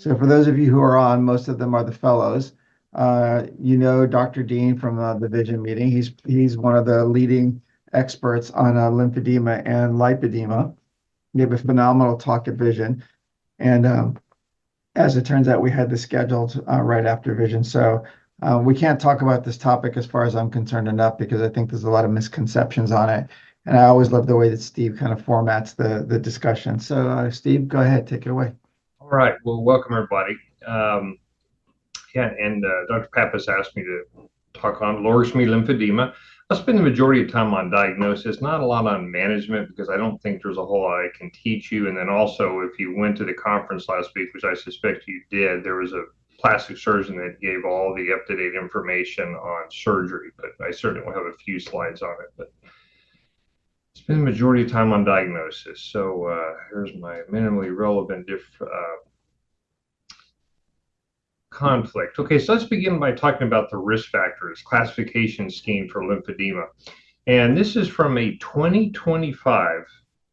So for those of you who are on, most of them are the fellows. You know Dr. Dean from the Vision meeting. He's one of the leading experts on lymphedema and lipedema. He gave a phenomenal talk at Vision, and as it turns out, we had this scheduled right after Vision. So we can't talk about this topic as far as I'm concerned enough because I think there's a lot of misconceptions on it. And I always love the way that Steve kind of formats the discussion. So Steve, go ahead, take it away. All right. Well, welcome everybody. Um, yeah, and Dr. Pappas asked me to talk on lower extremity lymphedema. I'll spend the majority of time on diagnosis, not a lot on management because I don't think there's a whole lot I can teach you. And then also, if you went to the conference last week, which I suspect you did, there was a plastic surgeon that gave all the up-to-date information on surgery. But I certainly will have a few slides on it. But spend the majority of time on diagnosis. So here's my minimally relevant conflict. Okay, so let's begin by talking about the risk factors classification scheme for lymphedema. And this is from a 2025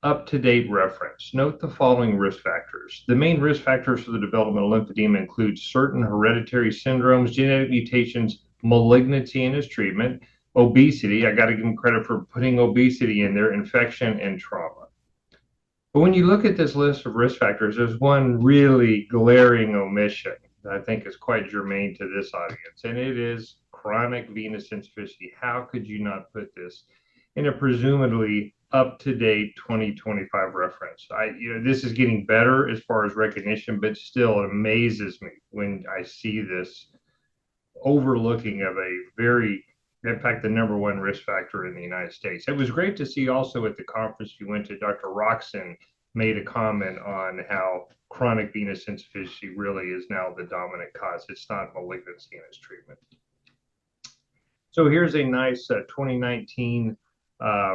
up-to-date reference. Note the following risk factors. The main risk factors for the development of lymphedema include certain hereditary syndromes, genetic mutations, malignancy and its treatment, obesity. I got to give them credit for putting obesity in there, infection, and trauma. But when you look at this list of risk factors, there's one really glaring omission that I think is quite germane to this audience, and it is chronic venous insufficiency. How could you not put this in a presumably up-to-date 2025 reference? This is getting better as far as recognition, but still it amazes me when I see this overlooking of a very, in fact, the number one risk factor in the United States. It was great to see also at the conference you went to, Dr. Roxon made a comment on how chronic venous insufficiency really is now the dominant cause. It's not malignancy in its treatment. So here's a nice 2019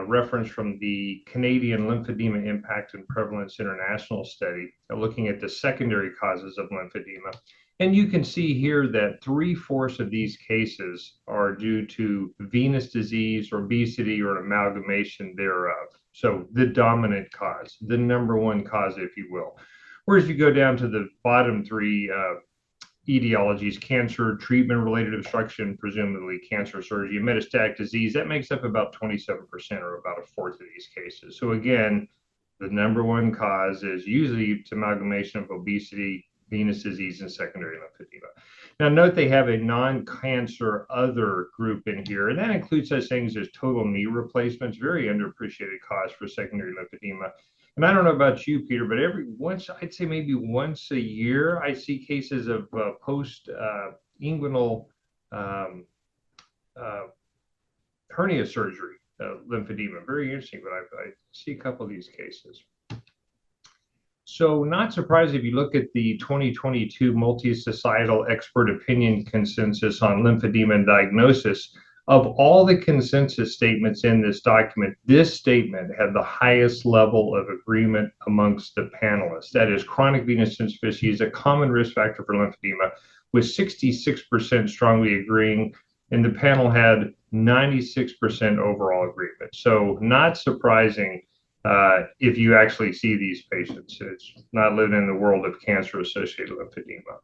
reference from the Canadian Lymphedema Impact and Prevalence International Study looking at the secondary causes of lymphedema. And you can see here that 3/4 of these cases are due to venous disease, or obesity, or an amalgamation thereof. So the dominant cause, the number one cause, if you will. Whereas you go down to the bottom three etiologies, cancer, treatment-related obstruction, presumably cancer surgery, metastatic disease, that makes up about 27% or about a fourth of these cases. So again, the number one cause is usually amalgamation of obesity, venous disease, and secondary lymphedema. Now note they have a non-cancer other group in here, and that includes such things as total knee replacements, very underappreciated cause for secondary lymphedema. And I don't know about you, Peter, but I'd say maybe once a year, I see cases of post-inguinal hernia surgery, lymphedema. Very interesting, but I see a couple of these cases. So not surprised if you look at the 2022 multi-societal expert opinion consensus on lymphedema and diagnosis, of all the consensus statements in this document, this statement had the highest level of agreement amongst the panelists. That is, chronic venous insufficiency is a common risk factor for lymphedema, with 66% strongly agreeing, and the panel had 96% overall agreement. So not surprising if you actually see these patients. It's not living in the world of cancer-associated lymphedema.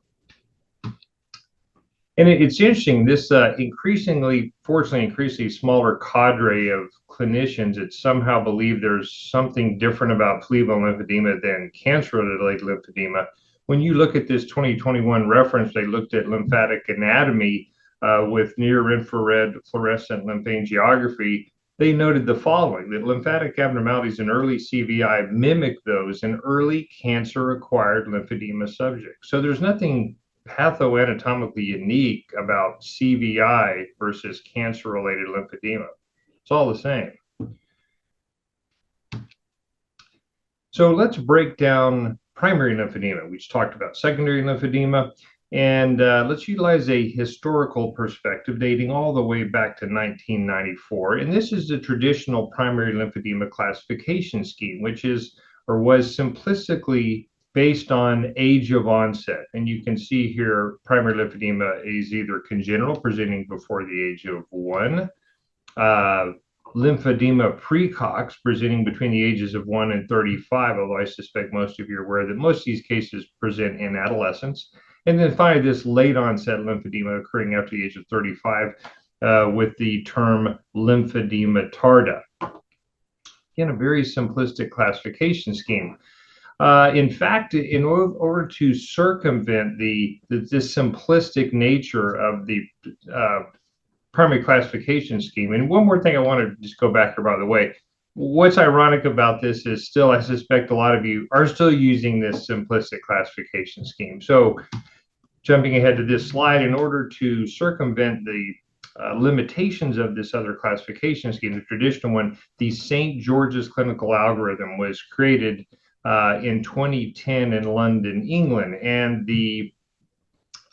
And it's interesting, this fortunately, increasingly smaller cadre of clinicians that somehow believe there's something different about phlebital lymphedema than cancer-related lymphedema. When you look at this 2021 reference, they looked at lymphatic anatomy with near-infrared fluorescent lymphangiography. They noted the following, that lymphatic abnormalities in early CVI mimic those in early cancer-acquired lymphedema subjects. So there's nothing pathoanatomically unique about CVI versus cancer-related lymphedema. It's all the same. So let's break down primary lymphedema. We just talked about secondary lymphedema, and let's utilize a historical perspective dating all the way back to 1994. And this is the traditional primary lymphedema classification scheme, which is or was simplistically based on age of onset. And you can see here, primary lymphedema is either congenital, presenting before the age of 1, lymphedema precox, presenting between the ages of 1 and 35, although I suspect most of you are aware that most of these cases present in adolescence. And then finally, this late onset lymphedema occurring after the age of 35 with the term lymphedema tarda. Again, a very simplistic classification scheme. In fact, in order to circumvent this simplistic nature of the primary classification scheme, and one more thing I want to just go back here, by the way, what's ironic about this is still, I suspect a lot of you are still using this simplistic classification scheme. So jumping ahead to this slide, in order to circumvent the limitations of this other classification scheme, the traditional one, the St. George's clinical algorithm was created in 2010 in London, England. And the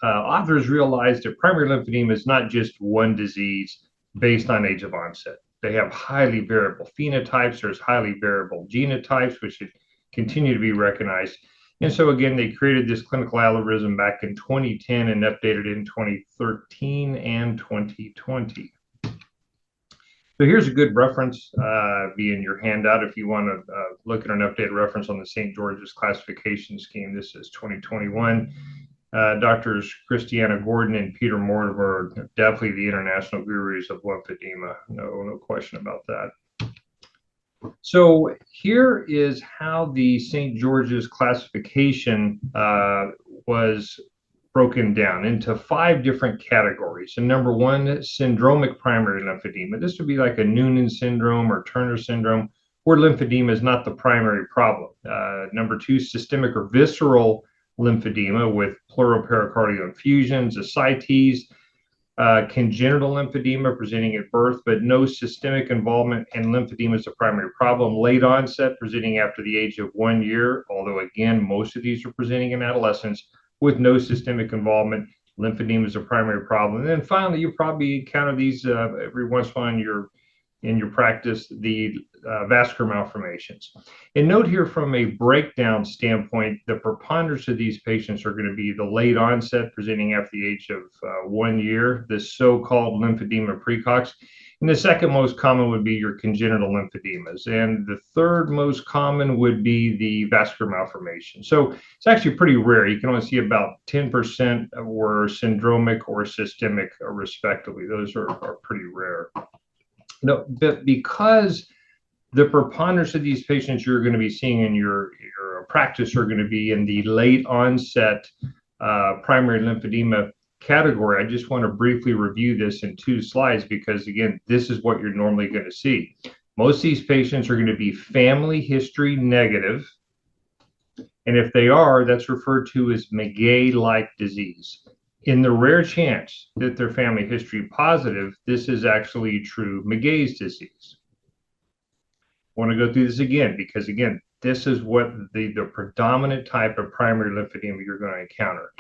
authors realized that primary lymphedema is not just one disease based on age of onset. They have highly variable phenotypes. There's highly variable genotypes, which should continue to be recognized. And so again, they created this clinical algorithm back in 2010 and updated it in 2013 and 2020. So here's a good reference, be in your handout if you want to look at an updated reference on the St. George's classification scheme. This is 2021. Doctors Christiana Gordon and Peter Mortimer are definitely the international gurus of lymphedema. No question about that. So here is how the St. George's classification was broken down into 5 different categories. And number 1, syndromic primary lymphedema. This would be like a Noonan syndrome or Turner syndrome, where lymphedema is not the primary problem. Number 2, systemic or visceral lymphedema with pleuropericardial infusions, ascites, congenital lymphedema presenting at birth, but no systemic involvement, and lymphedema is the primary problem. Late onset, presenting after the age of 1 year, although again, most of these are presenting in adolescence with no systemic involvement. Lymphedema is a primary problem. And then finally, you probably encounter these every once in a while in your practice, the vascular malformations. And note here from a breakdown standpoint, the preponderance of these patients are going to be the late onset, presenting after the age of 1 year, the so-called lymphedema precox. And the second most common would be your congenital lymphedemas. And the third most common would be the vascular malformation. So it's actually pretty rare. You can only see about 10% were syndromic or systemic, respectively. Those are pretty rare. No, but because the preponderance of these patients you're going to be seeing in your practice are going to be in the late onset primary lymphedema category, I just want to briefly review this in 2 slides because, again, this is what you're normally going to see. Most of these patients are going to be family history negative, and if they are, that's referred to as Maguet-like disease. In the rare chance that they're family history positive, this is actually true Maguet's disease. I want to go through this again because, again, this is what the predominant type of primary lymphedema you're going to encounter.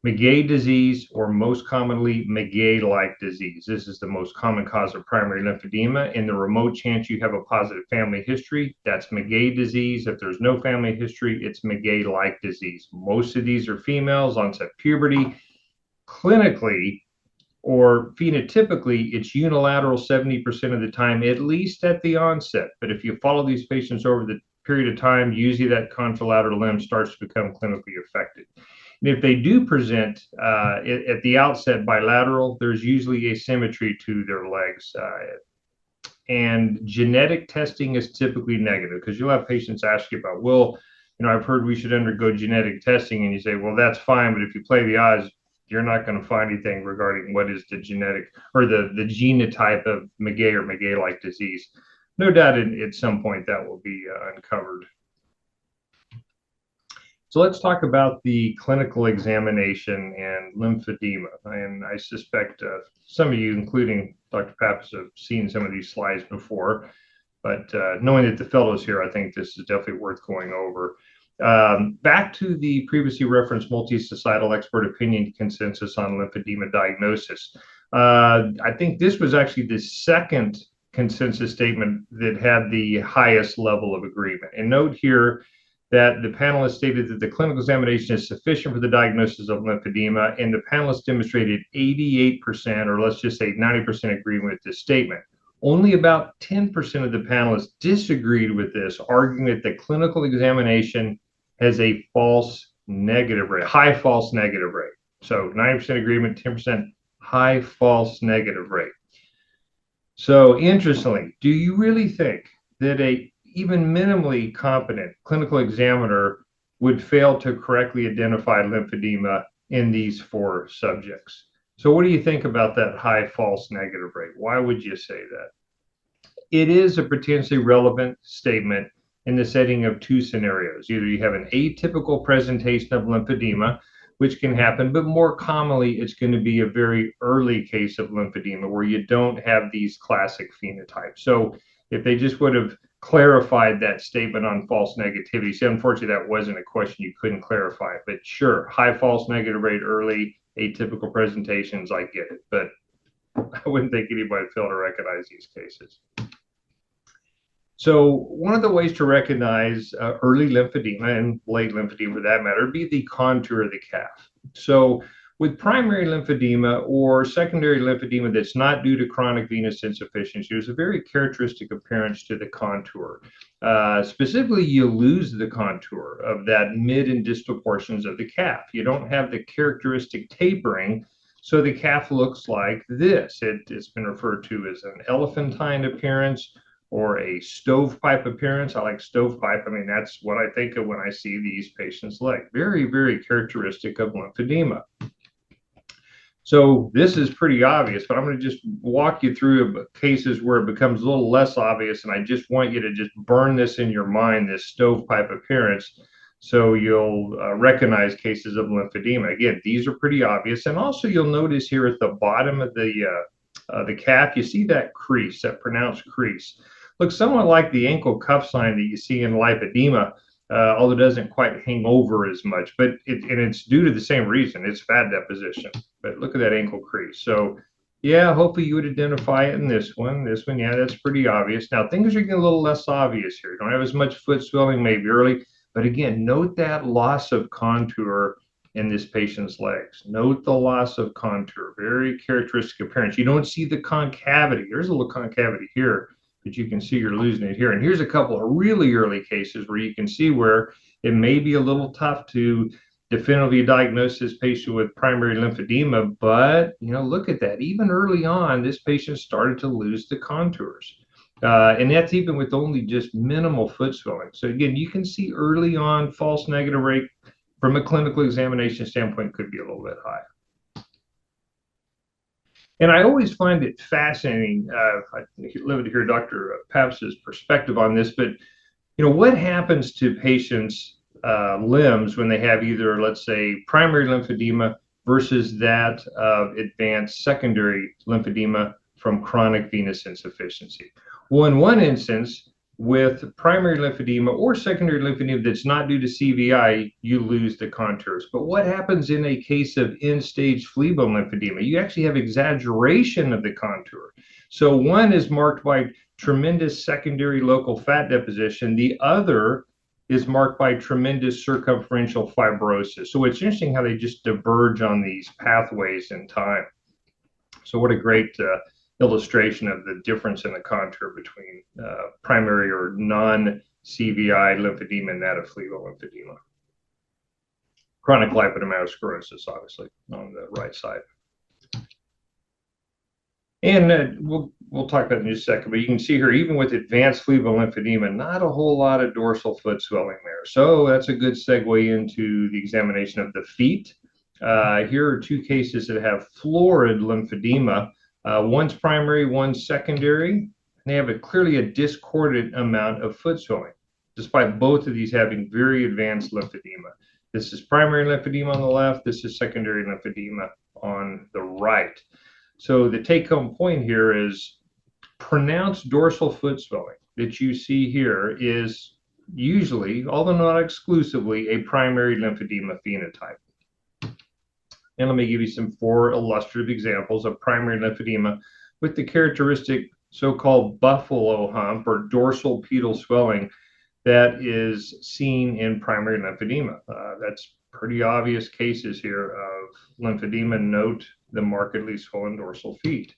Maguet disease, or most commonly Maguet-like disease. This is the most common cause of primary lymphedema. In the remote chance you have a positive family history, that's Maguet disease. If there's no family history, it's Maguet-like disease. Most of these are females, onset puberty. Clinically or phenotypically, it's unilateral 70% of the time, at least at the onset. But if you follow these patients over the period of time, usually that contralateral limb starts to become clinically affected. And if they do present at the outset bilateral, there's usually asymmetry to their legs. And genetic testing is typically negative because you'll have patients ask you about, well, I've heard we should undergo genetic testing. And you say, well, that's fine. But if you play the odds, you're not going to find anything regarding what is the genetic or the genotype of Maguet or Maguet-like disease. No doubt at some point that will be uncovered. So let's talk about the clinical examination and lymphedema. And I suspect some of you, including Dr. Pappas, have seen some of these slides before. But knowing that the fellow's here, I think this is definitely worth going over. Back to the previously referenced multi-societal expert opinion consensus on lymphedema diagnosis. I think this was actually the second consensus statement that had the highest level of agreement. And note here that the panelists stated that the clinical examination is sufficient for the diagnosis of lymphedema, and the panelists demonstrated 88%, or let's just say 90% agreement with this statement. Only about 10% of the panelists disagreed with this, arguing that the clinical examination has a false negative rate, high false negative rate. So 90% agreement, 10% high false negative rate. So interestingly, do you really think that a even minimally competent clinical examiner would fail to correctly identify lymphedema in these 4 subjects? So what do you think about that high false negative rate? Why would you say that? It is a potentially relevant statement in the setting of 2 scenarios. Either you have an atypical presentation of lymphedema, which can happen, but more commonly, it's going to be a very early case of lymphedema where you don't have these classic phenotypes. So if they just would have clarified that statement on false negativity, see, unfortunately, that wasn't a question you couldn't clarify, but sure, high false negative rate early, atypical presentations, I get it, but I wouldn't think anybody would fail to recognize these cases. So one of the ways to recognize early lymphedema and late lymphedema for that matter would be the contour of the calf. So with primary lymphedema or secondary lymphedema that's not due to chronic venous insufficiency, there's a very characteristic appearance to the contour. Specifically, you lose the contour of that mid and distal portions of the calf. You don't have the characteristic tapering, so the calf looks like this. It's been referred to as an elephantine appearance or a stovepipe appearance. I like stovepipe. I mean, that's what I think of when I see these patients' leg. Very, very characteristic of lymphedema. So this is pretty obvious, but I'm going to just walk you through cases where it becomes a little less obvious, and I just want you to just burn this in your mind, this stovepipe appearance, so you'll recognize cases of lymphedema. Again, these are pretty obvious, and also you'll notice here at the bottom of the calf, you see that crease, that pronounced crease. Looks somewhat like the ankle cuff sign that you see in lipedema, although it doesn't quite hang over as much, but it's due to the same reason. It's fat deposition. But look at that ankle crease. So yeah, hopefully you would identify it in this one. This one, yeah, that's pretty obvious. Now things are getting a little less obvious here. You don't have as much foot swelling, maybe early, but again, note that loss of contour in this patient's legs. Note the loss of contour, very characteristic appearance. You don't see the concavity. There's a little concavity here, but you can see you're losing it here. And here's a couple of really early cases where you can see where it may be a little tough to definitively diagnose this patient with primary lymphedema, but look at that. Even early on, this patient started to lose the contours. And that's even with only just minimal foot swelling. So again, you can see early on false negative rate from a clinical examination standpoint could be a little bit high. And I always find it fascinating. I'd love to hear Dr. Paps's perspective on this, but what happens to patients' limbs when they have either, let's say, primary lymphedema versus that of advanced secondary lymphedema from chronic venous insufficiency? Well, in one instance, with primary lymphedema or secondary lymphedema that's not due to CVI, you lose the contours. But what happens in a case of end-stage phlebolymphodema? You actually have exaggeration of the contour. So one is marked by tremendous secondary local fat deposition. The other is marked by tremendous circumferential fibrosis. So it's interesting how they just diverge on these pathways in time. So what a great illustration of the difference in the contour between primary or non-CVI lymphedema and that of phlebolymphodema. Chronic lipodermatosclerosis, obviously, on the right side. And we'll talk about it in just a second, but you can see here, even with advanced phlebolymphedema, not a whole lot of dorsal foot swelling there. So that's a good segue into the examination of the feet. Here are 2 cases that have florid lymphedema. One's primary, one's secondary, and they have clearly a discordant amount of foot swelling, despite both of these having very advanced lymphedema. This is primary lymphedema on the left, this is secondary lymphedema on the right. So the take-home point here is pronounced dorsal foot swelling that you see here is usually, although not exclusively, a primary lymphedema phenotype. And let me give you some 4 illustrative examples of primary lymphedema with the characteristic so-called buffalo hump or dorsal pedal swelling that is seen in primary lymphedema. That's pretty obvious cases here of lymphedema. Note the markedly swollen dorsal feet.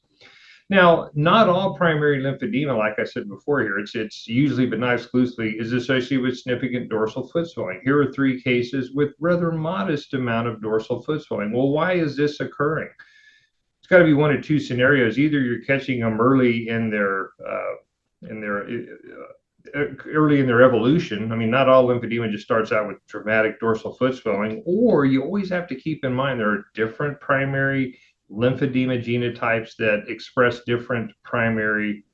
Now, not all primary lymphedema, like I said before here, it's usually but not exclusively is associated with significant dorsal foot swelling. Here are 3 cases with rather modest amount of dorsal foot swelling. Well, why is this occurring? It's got to be one of 2 scenarios. Either you're catching them early in their early in their evolution. I mean, not all lymphedema just starts out with dramatic dorsal foot swelling, or you always have to keep in mind there are different primary lymphedema genotypes that express different primary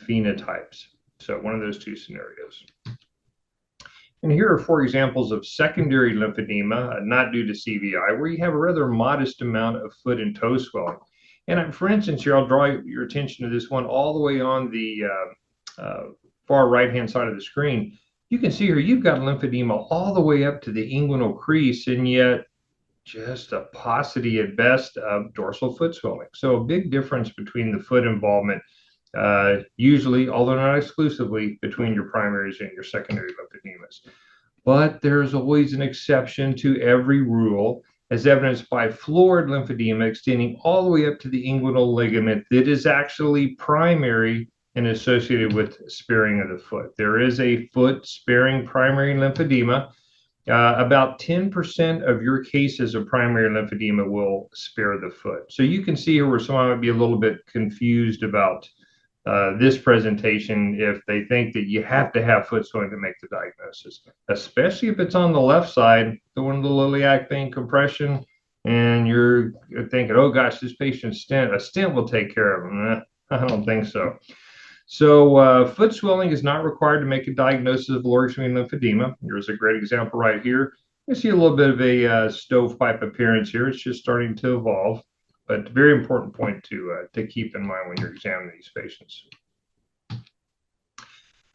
phenotypes. So one of those 2 scenarios. And here are 4 examples of secondary lymphedema, not due to CVI, where you have a rather modest amount of foot and toe swelling. And for instance, here I'll draw your attention to this one all the way on the far right-hand side of the screen. You can see here you've got lymphedema all the way up to the inguinal crease, and yet just a paucity at best of dorsal foot swelling. So a big difference between the foot involvement, usually, although not exclusively, between your primaries and your secondary lymphedemas. But there's always an exception to every rule, as evidenced by florid lymphedema extending all the way up to the inguinal ligament that is actually primary and associated with sparing of the foot. There is a foot sparing primary lymphedema. About 10% of your cases of primary lymphedema will spare the foot. So you can see here where someone might be a little bit confused about this presentation if they think that you have to have foot swelling to make the diagnosis, especially if it's on the left side, the one of the iliac vein compression, and you're thinking, oh gosh, this patient's a stent will take care of him. I don't think so. So foot swelling is not required to make a diagnosis of lower extremity lymphedema. Here's a great example right here. You see a little bit of a stovepipe appearance here. It's just starting to evolve, but very important point to keep in mind when you're examining these patients.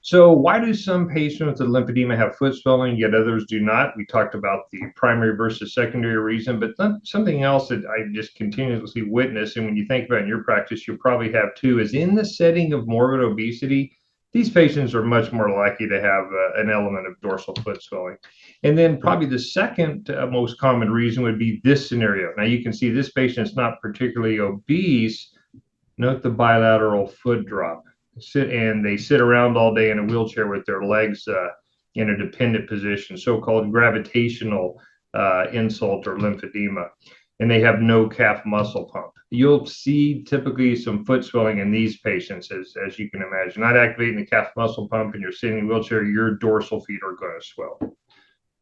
So why do some patients with lymphedema have foot swelling, yet others do not? We talked about the primary versus secondary reason, but something else that I just continuously witness, and when you think about it in your practice, you probably have too, is in the setting of morbid obesity, these patients are much more likely to have an element of dorsal foot swelling. And then probably the second most common reason would be this scenario. Now you can see this patient is not particularly obese. Note the bilateral foot drop. They sit around all day in a wheelchair with their legs in a dependent position, so-called gravitational insult or lymphedema, and they have no calf muscle pump. You'll see typically some foot swelling in these patients, as you can imagine. Not activating the calf muscle pump and you're sitting in a wheelchair, your dorsal feet are going to swell,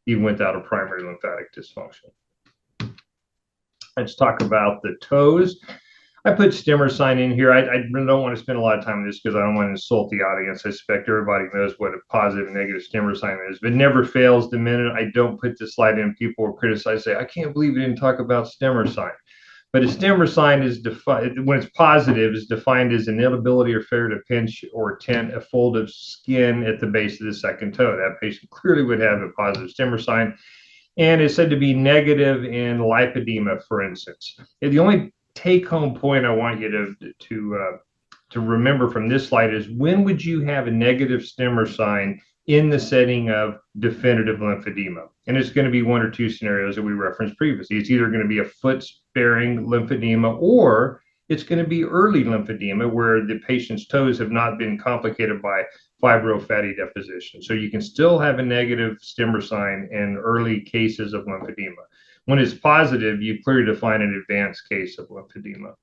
even without a primary lymphatic dysfunction. Let's talk about the toes. I put stemmer sign in here. I don't want to spend a lot of time on this because I don't want to insult the audience. I suspect everybody knows what a positive and negative stemmer sign is, but never fails the minute I don't put this slide in, people will criticize, say, I can't believe you didn't talk about stemmer sign. But a stemmer sign is defined, when it's positive, is defined as an inability or failure to pinch or tent a fold of skin at the base of the second toe. That patient clearly would have a positive stemmer sign, and is said to be negative in lipedema, for instance. The only take-home point I want you to remember from this slide is when would you have a negative stemmer sign in the setting of definitive lymphedema? And it's going to be 1 or 2 scenarios that we referenced previously. It's either going to be a foot-sparing lymphedema, or it's going to be early lymphedema where the patient's toes have not been complicated by fibrofatty deposition. So you can still have a negative stemmer sign in early cases of lymphedema. When it's positive, you clearly define an advanced case of lymphedema.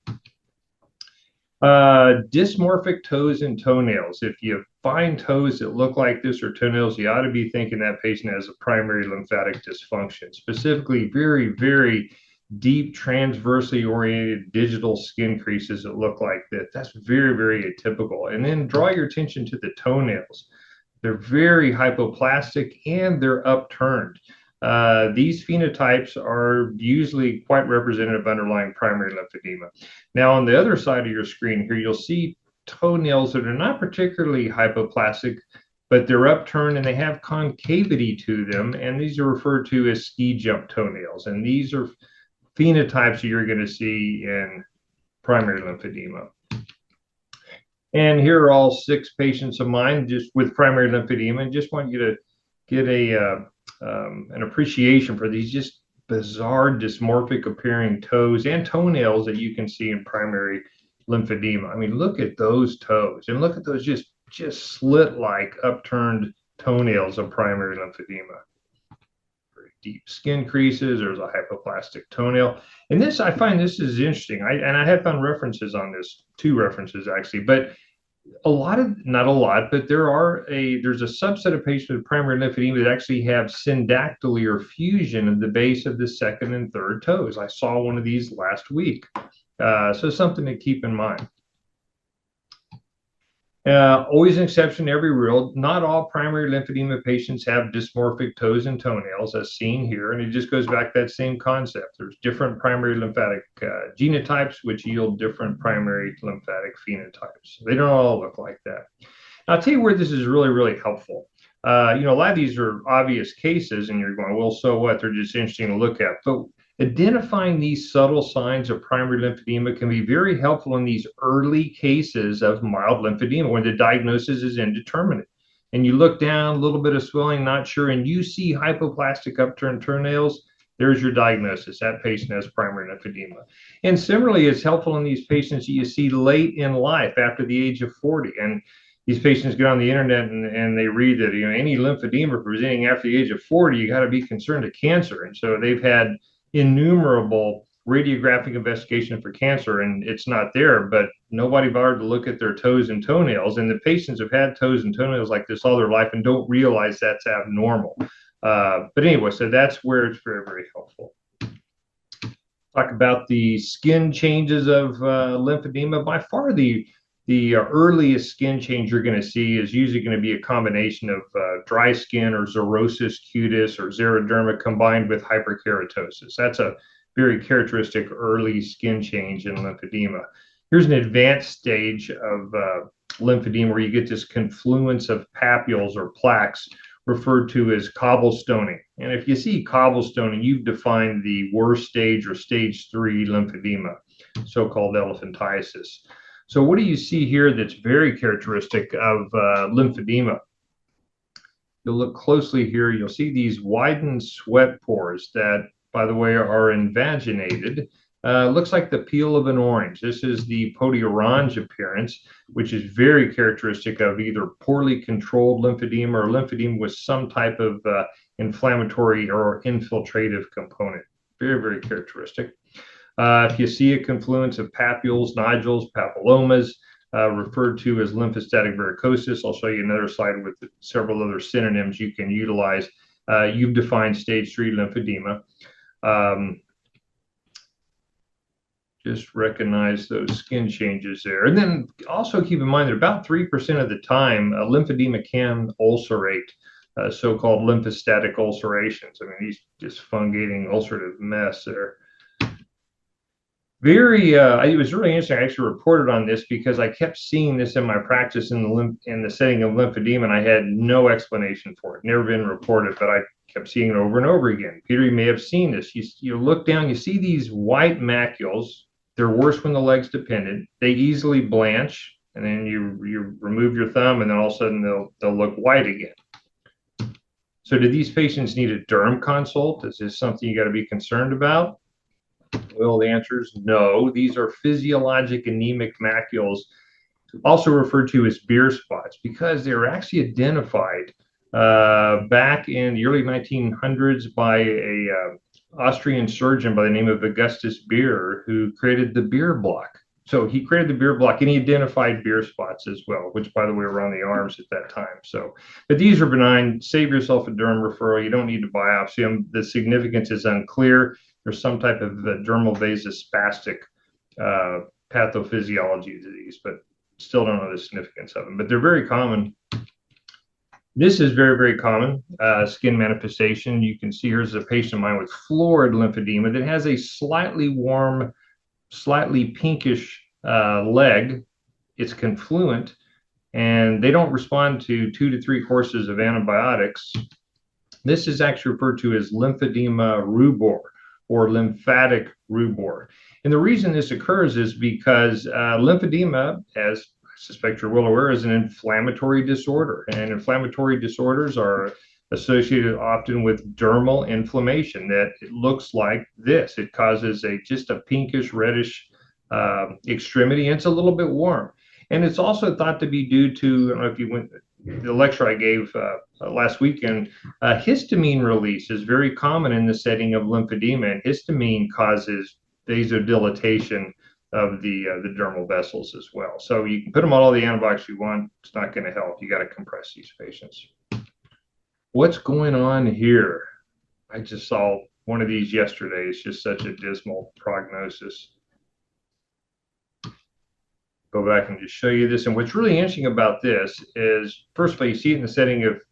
Dysmorphic toes and toenails. If you find toes that look like this or toenails, you ought to be thinking that patient has a primary lymphatic dysfunction, specifically very, very deep transversely oriented digital skin creases that look like this. That's very, very atypical. And then draw your attention to the toenails. They're very hypoplastic and they're upturned. These phenotypes are usually quite representative of underlying primary lymphedema. Now, on the other side of your screen here, you'll see toenails that are not particularly hypoplastic, but they're upturned and they have concavity to them, and these are referred to as ski jump toenails. And these are phenotypes you're going to see in primary lymphedema. And here are all 6 patients of mine just with primary lymphedema, and just want you to get an appreciation for these just bizarre dysmorphic appearing toes and toenails that you can see in primary lymphedema. I mean, look at those toes and look at those just slit-like upturned toenails of primary lymphedema. Very deep skin creases. There's a hypoplastic toenail. And this, I find this is interesting. I have found references on this, 2 references actually, but not a lot, but there's a subset of patients with primary lymphedema that actually have syndactyly or fusion in the base of the second and third toes. I saw one of these last week. So something to keep in mind. Always an exception to every rule. Not all primary lymphedema patients have dysmorphic toes and toenails, as seen here, and it just goes back to that same concept. There's different primary lymphatic genotypes, which yield different primary lymphatic phenotypes. They don't all look like that. Now, I'll tell you where this is really, really helpful. A lot of these are obvious cases, and you're going, well, so what? They're just interesting to look at. But identifying these subtle signs of primary lymphedema can be very helpful in these early cases of mild lymphedema when the diagnosis is indeterminate. And you look down, a little bit of swelling, not sure, and you see hypoplastic upturned toenails, there's your diagnosis. That patient has primary lymphedema. And similarly, it's helpful in these patients that you see late in life after the age of 40. And these patients get on the internet and they read that any lymphedema presenting after the age of 40, you got to be concerned of cancer. And so they've had innumerable radiographic investigation for cancer, and it's not there, but nobody bothered to look at their toes and toenails. And the patients have had toes and toenails like this all their life and don't realize that's abnormal. But anyway, so that's where it's very, very helpful. Talk about the skin changes of lymphedema. By far, the earliest skin change you're going to see is usually going to be a combination of dry skin or xerosis cutis or xeroderma combined with hyperkeratosis. That's a very characteristic early skin change in lymphedema. Here's an advanced stage of lymphedema where you get this confluence of papules or plaques referred to as cobblestoning. And if you see cobblestoning, you've defined the worst stage or stage 3 lymphedema, so-called elephantiasis. So what do you see here that's very characteristic of lymphedema? You'll look closely here, you'll see these widened sweat pores that, by the way, are invaginated. Looks like the peel of an orange. This is the poti-orange appearance, which is very characteristic of either poorly controlled lymphedema or lymphedema with some type of inflammatory or infiltrative component. Very, very characteristic. If you see a confluence of papules, nodules, papillomas, referred to as lymphostatic varicosis, I'll show you another slide with several other synonyms you can utilize. You've defined stage 3 lymphedema. Just recognize those skin changes there. And then also keep in mind that about 3% of the time, lymphedema can ulcerate, so-called lymphostatic ulcerations. I mean, these just fungating ulcerative mess there. It was really interesting. I actually reported on this because I kept seeing this in my practice in the setting of lymphedema, and I had no explanation for it. Never been reported, but I kept seeing it over and over again. Peter, you may have seen this. You look down, you see these white macules. They're worse when the leg's dependent. They easily blanch, and then you remove your thumb, and then all of a sudden they'll look white again. So do these patients need a derm consult? Is this something you got to be concerned about? Well, the answer is no. These are physiologic anemic macules, also referred to as beer spots, because they were actually identified back in the early 1900s by a Austrian surgeon by the name of Augustus Beer, who created the beer block. So he created the beer block and he identified beer spots as well, which, by the way, were on the arms at that time. So, but these are benign. Save yourself a derm referral. You don't need to biopsy them. The significance is unclear. There's some type of dermal vasospastic pathophysiology disease, but still don't know the significance of them. But they're very common. This is very, very common skin manifestation. You can see here's a patient of mine with florid lymphedema that has a slightly warm, slightly pinkish leg. It's confluent, and they don't respond to 2 to 3 courses of antibiotics. This is actually referred to as lymphedema rubor or lymphatic rubor. And the reason this occurs is because lymphedema, as I suspect you're well aware, is an inflammatory disorder. And inflammatory disorders are associated often with dermal inflammation that it looks like this. It causes just a pinkish reddish extremity, and it's a little bit warm. And it's also thought to be due to, I don't know if you went, the lecture I gave last weekend, histamine release is very common in the setting of lymphedema, and histamine causes vasodilatation of the dermal vessels as well. So you can put them on all the antibiotics you want, it's not going to help. You got to compress these patients. What's going on here? I just saw one of these yesterday. It's just such a dismal prognosis. Go back and just show you this. And what's really interesting about this is, first of all, you see it in the setting of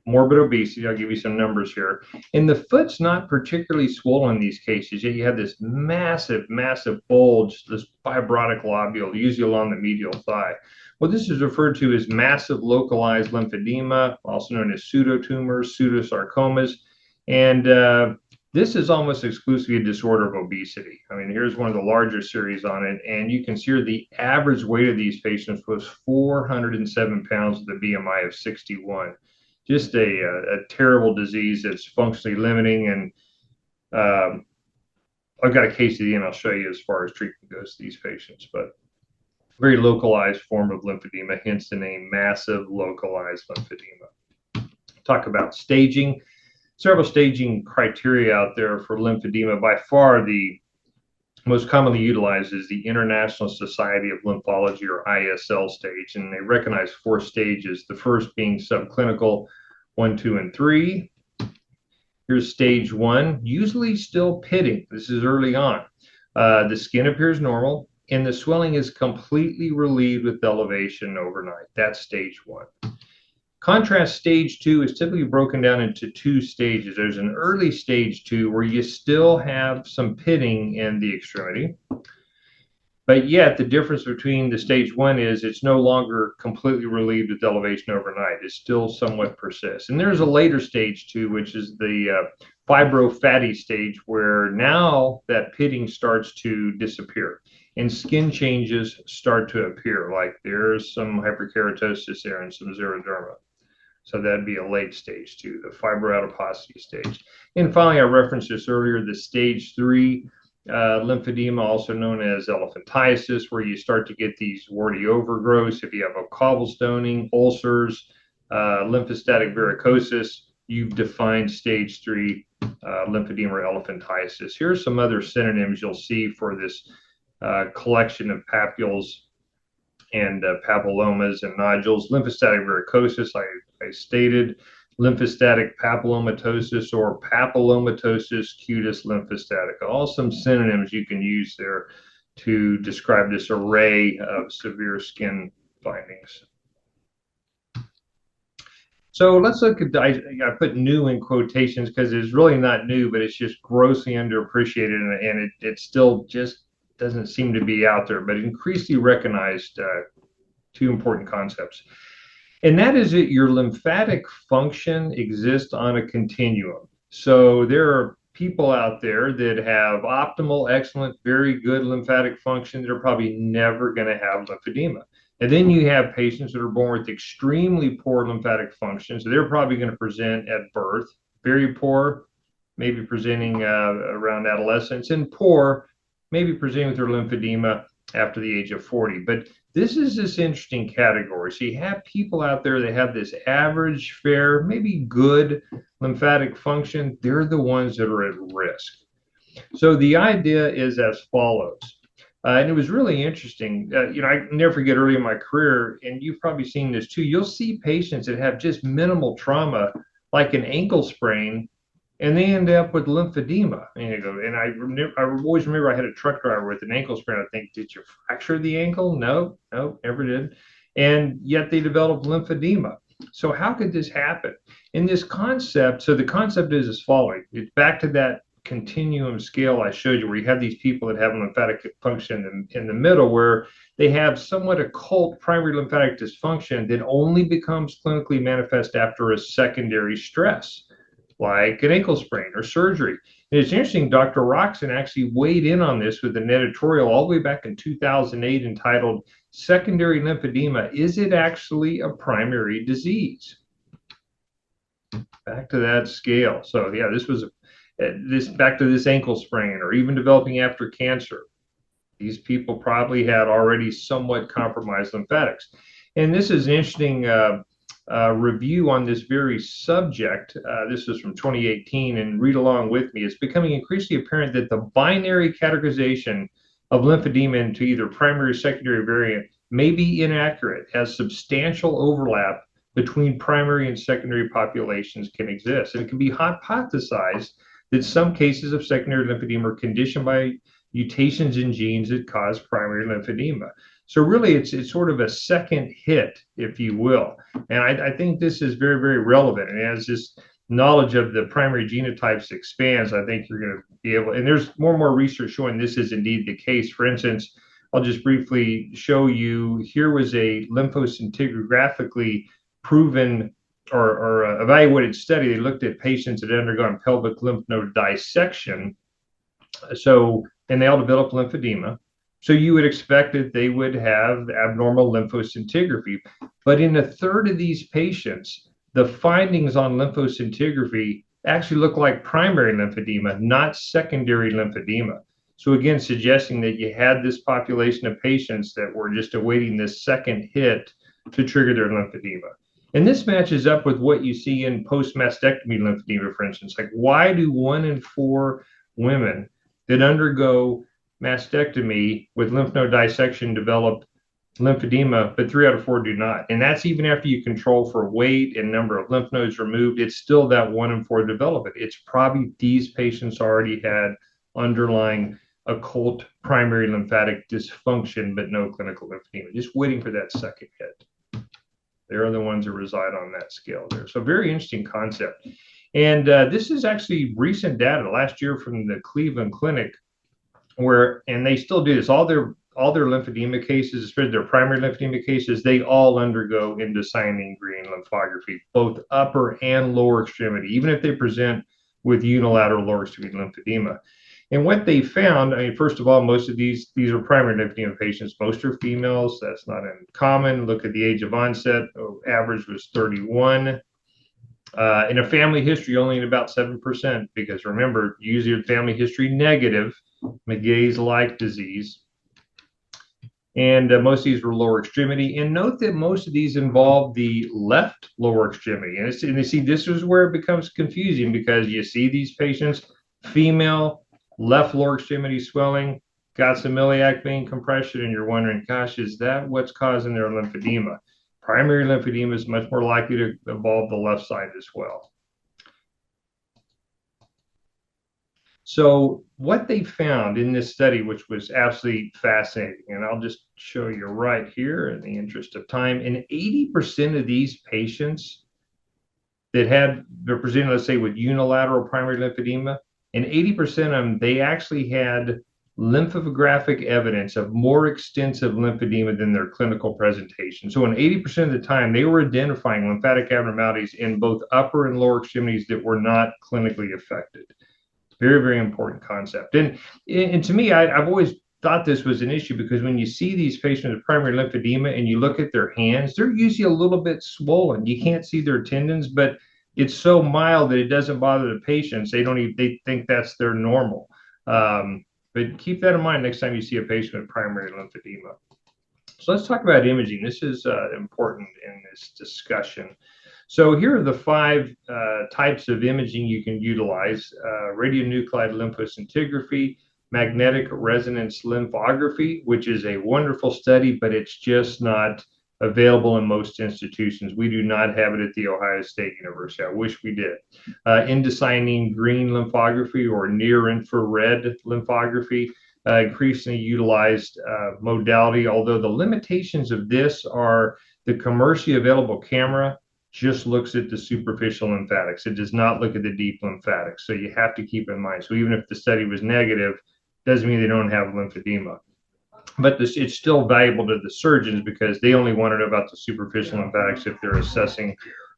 morbid obesity. I'll give you some numbers here. And the foot's not particularly swollen in these cases, yet you have this massive, massive bulge, this fibrotic lobule, usually along the medial thigh. Well, this is referred to as massive localized lymphedema, also known as pseudotumors, pseudosarcomas. And this is almost exclusively a disorder of obesity. I mean, here's one of the larger series on it, and you can see here the average weight of these patients was 407 pounds with a BMI of 61. Just a terrible disease that's functionally limiting. And I've got a case at the end I'll show you as far as treatment goes to these patients, but very localized form of lymphedema, hence the name massive localized lymphedema. Talk about staging. Several staging criteria out there for lymphedema. By far the most commonly utilized is the International Society of Lymphology, or ISL stage, and they recognize 4 stages, the first being subclinical, 1, 2, and 3. Here's stage 1, usually still pitting. This is early on. The skin appears normal, and the swelling is completely relieved with elevation overnight. That's stage 1. Contrast stage 2 is typically broken down into 2 stages. There's an early stage 2 where you still have some pitting in the extremity, but yet the difference between the stage 1 is it's no longer completely relieved with elevation overnight. It still somewhat persists. And there's a later stage 2, which is the fibrofatty stage, where now that pitting starts to disappear and skin changes start to appear, like there's some hyperkeratosis there and some xeroderma. So that'd be a late stage 2, the fibroadiposity stage. And finally, I referenced this earlier, the stage 3 lymphedema, also known as elephantiasis, where you start to get these warty overgrowths. If you have a cobblestoning, ulcers, lymphostatic varicosis, you've defined stage 3 lymphedema or elephantiasis. Here are some other synonyms you'll see for this collection of papules and papillomas and nodules. Lymphostatic varicosis, I stated. Lymphostatic papillomatosis or papillomatosis cutis lymphostatica. All some synonyms you can use there to describe this array of severe skin findings. So let's look at, I put new in quotations because it's really not new, but it's just grossly underappreciated, and it still just doesn't seem to be out there, but increasingly recognized 2 important concepts. And that is that your lymphatic function exists on a continuum. So there are people out there that have optimal, excellent, very good lymphatic function that are probably never going to have lymphedema. And then you have patients that are born with extremely poor lymphatic function. So they're probably going to present at birth, very poor, maybe presenting around adolescence, and poor, maybe presenting with their lymphedema after the age of 40. But this is this interesting category. So you have people out there that have this average, fair, maybe good lymphatic function. They're the ones that are at risk. So the idea is as follows. And it was really interesting. I never forget early in my career, and you've probably seen this too, you'll see patients that have just minimal trauma, like an ankle sprain, and they end up with lymphedema. And I always remember I had a truck driver with an ankle sprain. I think, did you fracture the ankle? No, never did. And yet they developed lymphedema. So how could this happen? In this concept, so the concept is as following. It's back to that continuum scale I showed you, where you have these people that have lymphatic function in the middle, where they have somewhat occult primary lymphatic dysfunction that only becomes clinically manifest after a secondary stress, like an ankle sprain or surgery. And it's interesting, Dr. Roxon actually weighed in on this with an editorial all the way back in 2008 entitled Secondary Lymphedema, Is It Actually a Primary Disease? Back to that scale. So yeah, this was back to this ankle sprain, or even developing after cancer. These people probably had already somewhat compromised lymphatics. And this is an interesting review on this very subject. This is from 2018, and read along with me. It's becoming increasingly apparent that the binary categorization of lymphedema into either primary or secondary variant may be inaccurate, as substantial overlap between primary and secondary populations can exist. And it can be hypothesized that some cases of secondary lymphedema are conditioned by mutations in genes that cause primary lymphedema. So really, it's sort of a second hit, if you will. And I think this is very, very relevant. And as this knowledge of the primary genotypes expands, I think you're going to be able, and there's more and more research showing this is indeed the case. For instance, I'll just briefly show you, here was a lymphoscintigraphically proven or evaluated study. They looked at patients that had undergone pelvic lymph node dissection. And they all developed lymphedema. So you would expect that they would have abnormal lymphoscintigraphy. But in a third of these patients, the findings on lymphoscintigraphy actually look like primary lymphedema, not secondary lymphedema. So again, suggesting that you had this population of patients that were just awaiting this second hit to trigger their lymphedema. And this matches up with what you see in post-mastectomy lymphedema, for instance. Like, why do 1 in 4 women that undergo mastectomy with lymph node dissection develop lymphedema, but 3 out of 4 do not? And that's even after you control for weight and number of lymph nodes removed. It's still that 1 in 4 develop it. It's probably these patients already had underlying occult primary lymphatic dysfunction, but no clinical lymphedema, just waiting for that second hit. They're the ones that reside on that scale there. So very interesting concept. And this is actually recent data last year from the Cleveland Clinic, and they still do this. All their lymphedema cases, especially their primary lymphedema cases, they all undergo indocyanine green lymphography, both upper and lower extremity, even if they present with unilateral lower extremity lymphedema. And what they found, I mean, first of all, most of these are primary lymphedema patients. Most are females. That's not uncommon. Look at the age of onset. Average was 31. In a family history, only in about 7%, because remember, usually family history negative, McGay's-like disease. And most of these were lower extremity. And note that most of these involve the left lower extremity. And you see, this is where it becomes confusing, because you see these patients, female, left lower extremity swelling, got some iliac vein compression, and you're wondering, gosh, is that what's causing their lymphedema? Primary lymphedema is much more likely to involve the left side as well. So what they found in this study, which was absolutely fascinating, and I'll just show you right here in the interest of time, in 80% of these patients that they're presenting, let's say, with unilateral primary lymphedema, in 80% of them, they actually had lymphographic evidence of more extensive lymphedema than their clinical presentation. So in 80% of the time, they were identifying lymphatic abnormalities in both upper and lower extremities that were not clinically affected. Very, very important concept. And to me, I've always thought this was an issue, because when you see these patients with primary lymphedema and you look at their hands, they're usually a little bit swollen. You can't see their tendons, but it's so mild that it doesn't bother the patients. They think that's their normal. But keep that in mind next time you see a patient with primary lymphedema. So let's talk about imaging. This is important in this discussion. So here are the 5 types of imaging you can utilize: radionuclide lymphoscintigraphy, magnetic resonance lymphography, which is a wonderful study, but it's just not available in most institutions. We do not have it at The Ohio State University. I wish we did. Indocyanine green lymphography, or near infrared lymphography, increasingly utilized modality, although the limitations of this are the commercially available camera just looks at the superficial lymphatics. It does not look at the deep lymphatics. So you have to keep in mind. So even if the study was negative, doesn't mean they don't have lymphedema. But it's still valuable to the surgeons, because they only want to know about the superficial lymphatics if they're assessing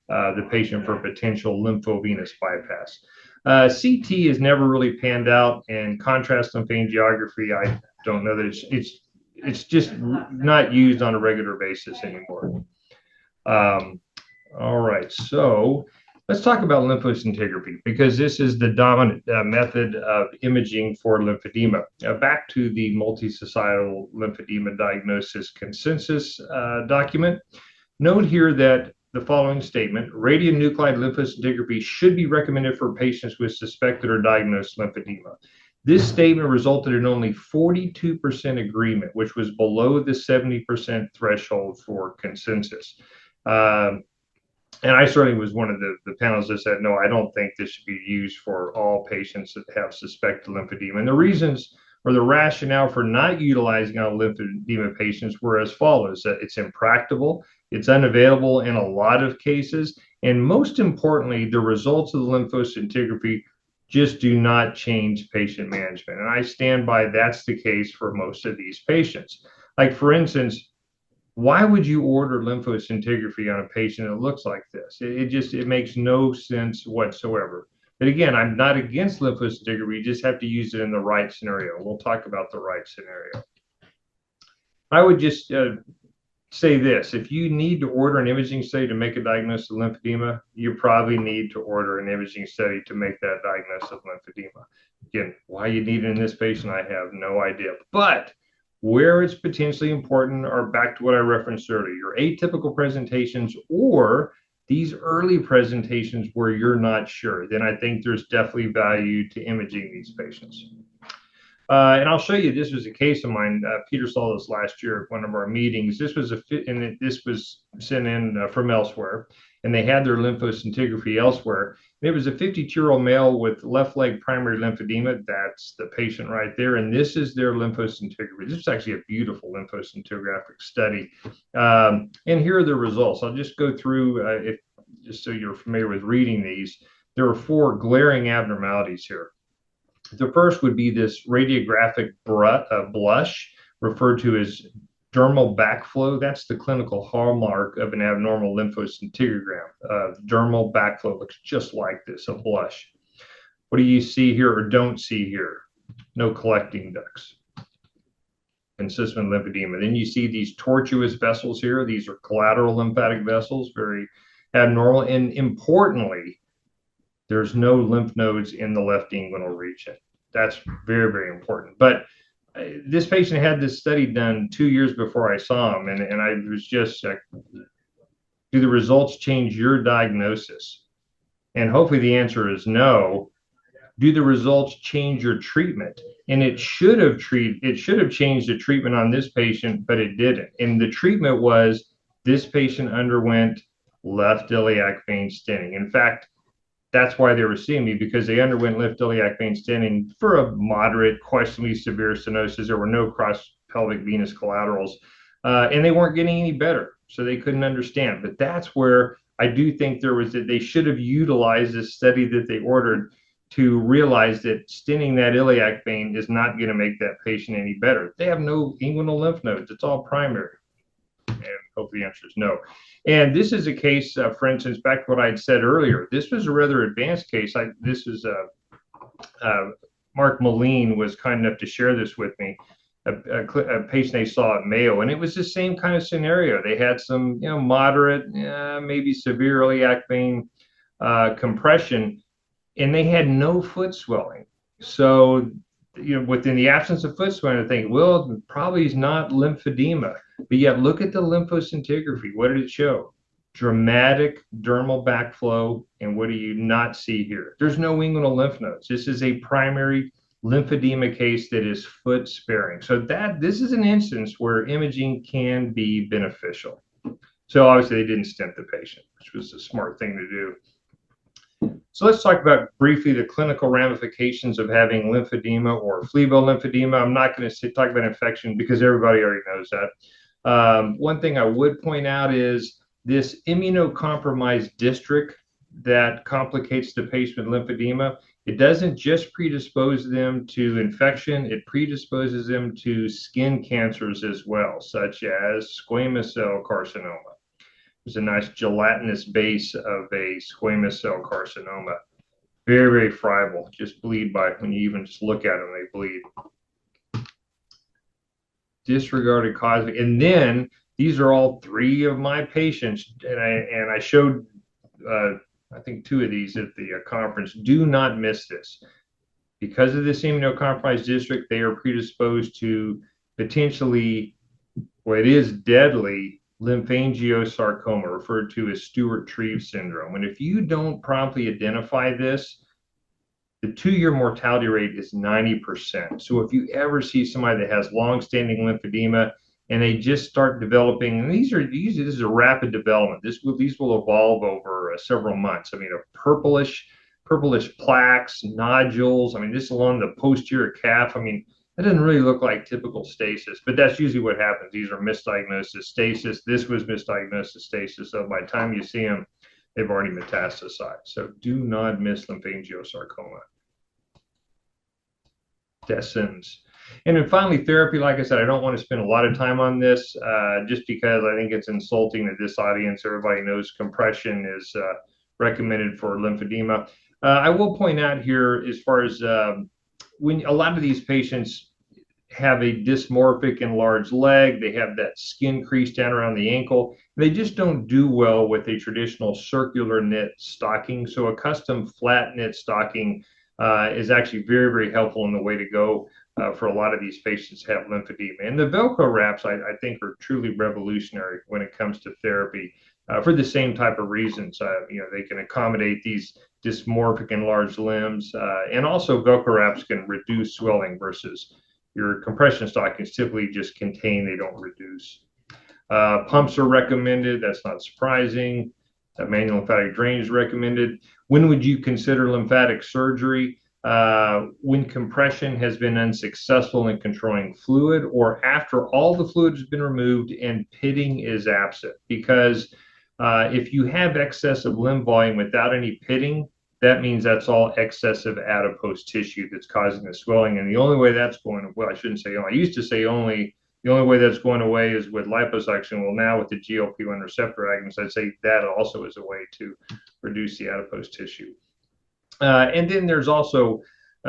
the patient for potential lymphovenous bypass. CT has never really panned out, and contrast lymphangiography, I don't know that it's just not used on a regular basis anymore. All right, so Let's talk about lymphoscintigraphy because this is the dominant method of imaging for lymphedema. Back to the multisocietal lymphedema diagnosis consensus document. Note here that the following statement: radionuclide lymphoscintigraphy should be recommended for patients with suspected or diagnosed lymphedema. This statement resulted in only 42% agreement, which was below the 70% threshold for consensus. And I certainly was one of the panelists that said, no, I don't think this should be used for all patients that have suspected lymphedema. And the reasons or the rationale for not utilizing on lymphedema patients were as follows: that it's impractical, it's unavailable in a lot of cases, and most importantly, the results of the lymphoscintigraphy just do not change patient management. And I stand by that's the case for most of these patients. Like, for instance, why would you order lymphoscintigraphy on a patient that looks like this? It makes no sense whatsoever. But again, I'm not against lymphoscintigraphy. You just have to use it in the right scenario. We'll talk about the right scenario. I would just say this: if you need to order an imaging study to make a diagnosis of lymphedema, you probably need to order an imaging study to make that diagnosis of lymphedema. Again, why you need it in this patient, I have no idea. But where it's potentially important are back to what I referenced earlier: your atypical presentations or these early presentations where you're not sure. Then I think there's definitely value to imaging these patients. And I'll show you, this was a case of mine. Peter saw this last year at one of our meetings. This was this was sent in from elsewhere, and they had their lymphoscintigraphy elsewhere. It was a 52-year-old male with left leg primary lymphedema. That's the patient right there, and this is their lymphoscintigraphy. This is actually a beautiful lymphoscintigraphic study. And here are the results. I'll just go through, just so you're familiar with reading these. There are 4 glaring abnormalities here. The first would be this radiographic blush, referred to as dermal backflow. That's the clinical hallmark of an abnormal lymphoscintigram. Dermal backflow looks just like this, a blush. What do you see here or don't see here? No collecting ducts. Consistent lymphedema. Then you see these tortuous vessels here. These are collateral lymphatic vessels, very abnormal. And importantly, there's no lymph nodes in the left inguinal region. That's very, very important. But this patient had this study done 2 years before I saw him, and I was just, do the results change your diagnosis? And hopefully the answer is no. Do the results change your treatment? And it should have changed the treatment on this patient, but it didn't. And the treatment was, this patient underwent left iliac vein stenting. In fact, that's why they were seeing me, because they underwent left iliac vein stenting for a moderate, questionably severe stenosis. There were no cross pelvic venous collaterals, and they weren't getting any better, so they couldn't understand. But that's where I do think they should have utilized this study that they ordered to realize that stenting that iliac vein is not going to make that patient any better. They have no inguinal lymph nodes. It's all primary. And hopefully the answer is no. And this is a case, for instance, back to what I had said earlier. This was a rather advanced case. Mark Moline was kind enough to share this with me, a patient they saw at Mayo, and it was the same kind of scenario. They had some, moderate, maybe severe iliac vein compression, and they had no foot swelling. So, within the absence of foot swelling, I think, well, probably is not lymphedema. But yet, look at the lymphoscintigraphy. What did it show? Dramatic dermal backflow. And what do you not see here? There's no inguinal lymph nodes. This is a primary lymphedema case that is foot sparing. So this is an instance where imaging can be beneficial. So obviously they didn't stent the patient, which was a smart thing to do. So let's talk about briefly the clinical ramifications of having lymphedema or phlebolymphodema. I'm not going to talk about infection because everybody already knows that. One thing I would point out is this immunocompromised district that complicates the patient with lymphedema. It doesn't just predispose them to infection, it predisposes them to skin cancers as well, such as squamous cell carcinoma. There's a nice gelatinous base of a squamous cell carcinoma. Very, very friable. Just bleed by, when you even just look at them, they bleed. Disregarded cause. And then these are all 3 of my patients, and I showed I think 2 of these at the conference. Do not miss this. Because of this immunocompromised district, they are predisposed to potentially, well, it is deadly lymphangiosarcoma, referred to as Stewart-Treves syndrome. And if you don't promptly identify this, the 2-year mortality rate is 90%. So if you ever see somebody that has long-standing lymphedema and they just start developing, and this is a rapid development. These will evolve over several months. I mean, a purplish plaques, nodules. I mean, this along the posterior calf. I mean, that doesn't really look like typical stasis, but that's usually what happens. These are misdiagnosis stasis. This was misdiagnosis stasis. So by the time you see them, they've already metastasized. So do not miss lymphangiosarcoma. Death sentence. And then finally, therapy. Like I said, I don't want to spend a lot of time on this just because I think it's insulting to this audience. Everybody knows compression is recommended for lymphedema. I will point out here, as far as when a lot of these patients have a dysmorphic enlarged leg, they have that skin crease down around the ankle, they just don't do well with a traditional circular knit stocking. So a custom flat knit stocking is actually very, very helpful in the way to go for a lot of these patients who have lymphedema. And the Velcro wraps, I think, are truly revolutionary when it comes to therapy for the same type of reasons. They can accommodate these dysmorphic enlarged limbs, and also Velcro wraps can reduce swelling versus your compression stockings typically just contain, they don't reduce. Pumps are recommended. That's not surprising. Manual lymphatic drainage is recommended. When would you consider lymphatic surgery? When compression has been unsuccessful in controlling fluid, or after all the fluid has been removed and pitting is absent. Because if you have excessive limb volume without any pitting, that means that's all excessive adipose tissue that's causing the swelling. And the only way that's going, well, I shouldn't say, I used to say only, the only way that's going away is with liposuction. Well, now with the GLP-1 receptor agonist, I'd say that also is a way to reduce the adipose tissue. And then there's also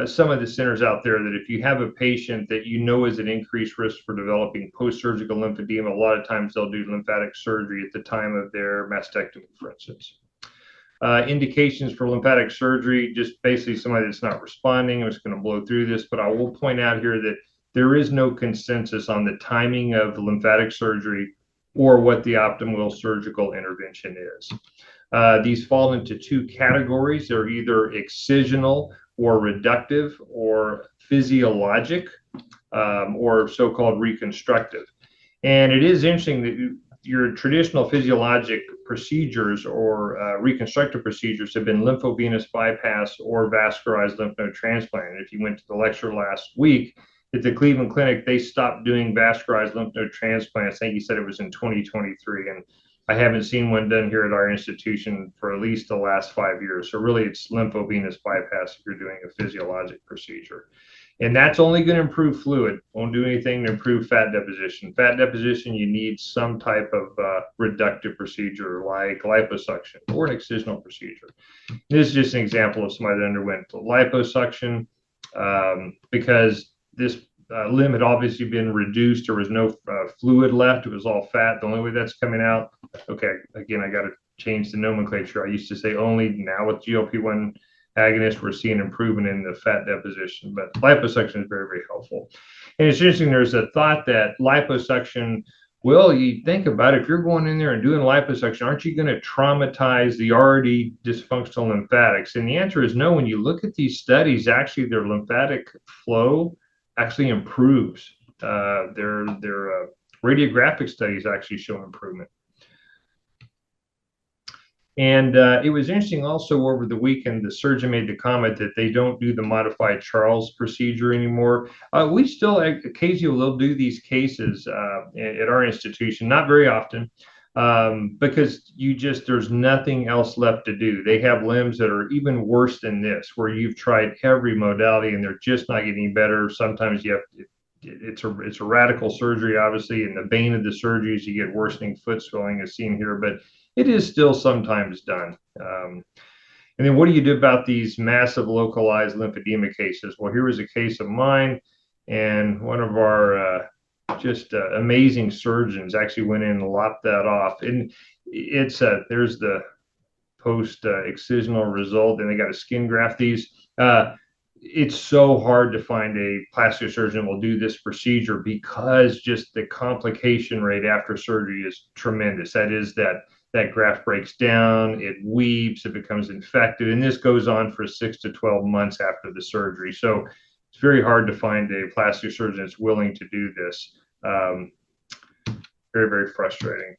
some of the centers out there that if you have a patient that you know is an increased risk for developing post-surgical lymphedema, a lot of times they'll do lymphatic surgery at the time of their mastectomy, for instance. Indications for lymphatic surgery, just basically somebody that's not responding. I'm just going to blow through this, but I will point out here that there is no consensus on the timing of lymphatic surgery or what the optimal surgical intervention is. These fall into 2 categories. They're either excisional or reductive, or physiologic, or so-called reconstructive. And it is interesting that your traditional physiologic procedures or reconstructive procedures have been lymphovenous bypass or vascularized lymph node transplant. And if you went to the lecture last week at the Cleveland Clinic, they stopped doing vascularized lymph node transplants. I think he said it was in 2023. And I haven't seen one done here at our institution for at least the last 5 years. So really it's lymphovenous bypass if you're doing a physiologic procedure. And that's only going to improve fluid. Won't do anything to improve fat deposition. Fat deposition, you need some type of reductive procedure like liposuction or an excisional procedure. This is just an example of somebody that underwent liposuction because this limb had obviously been reduced. There was no fluid left. It was all fat. The only way that's coming out, okay, again, I got to change the nomenclature. I used to say only. Now with GLP-1 agonist, we're seeing improvement in the fat deposition, but liposuction is very, very helpful. And it's interesting, there's a thought that liposuction, well, you think about it, if you're going in there and doing liposuction, aren't you going to traumatize the already dysfunctional lymphatics? And the answer is no. When you look at these studies, actually their lymphatic flow actually improves. Their radiographic studies actually show improvement. And it was interesting also over the weekend, the surgeon made the comment that they don't do the modified Charles procedure anymore. We still occasionally will do these cases at our institution, not very often, because there's nothing else left to do. They have limbs that are even worse than this, where you've tried every modality and they're just not getting better. Sometimes you have it's a radical surgery, obviously, and the bane of the surgery is you get worsening foot swelling as seen here, but it is still sometimes done. And then what do you do about these massive localized lymphedema cases? Well, here was a case of mine, and one of our just amazing surgeons actually went in and lopped that off. And it's there's the excisional result, and they got a skin graft. It's so hard to find a plastic surgeon will do this procedure because just the complication rate after surgery is tremendous. That is that graft breaks down, it weeps, it becomes infected, and this goes on for 6 to 12 months after the surgery. So it's very hard to find a plastic surgeon that's willing to do this. Very, very frustrating.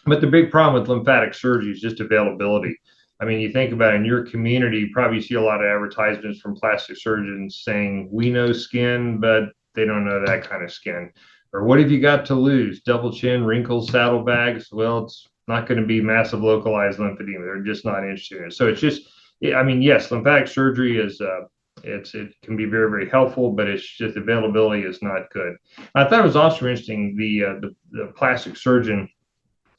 But the big problem with lymphatic surgery is just availability. I mean, you think about it, in your community, you probably see a lot of advertisements from plastic surgeons saying, we know skin, but they don't know that kind of skin. Or what have you got to lose? Double chin, wrinkles, saddlebags? Well, it's not going to be massive localized lymphedema. They're just not interested in it. So it's just, I mean, yes, lymphatic surgery is, it can be very, very helpful, but it's just availability is not good. I thought it was also interesting, the plastic surgeon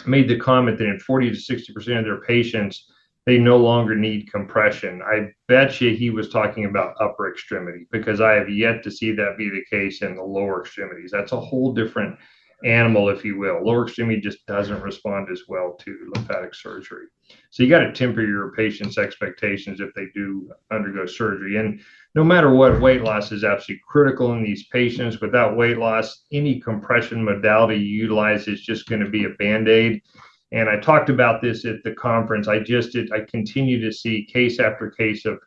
made the comment that in 40 to 60% of their patients, they no longer need compression. I bet you he was talking about upper extremity, because I have yet to see that be the case in the lower extremities. That's a whole different animal, if you will. Lower extremity just doesn't respond as well to lymphatic surgery. So you got to temper your patient's expectations if they do undergo surgery. And no matter what, weight loss is absolutely critical in these patients. Without weight loss, any compression modality you utilize is just going to be a Band-Aid. And I talked about this at the conference. I continue to see case after case of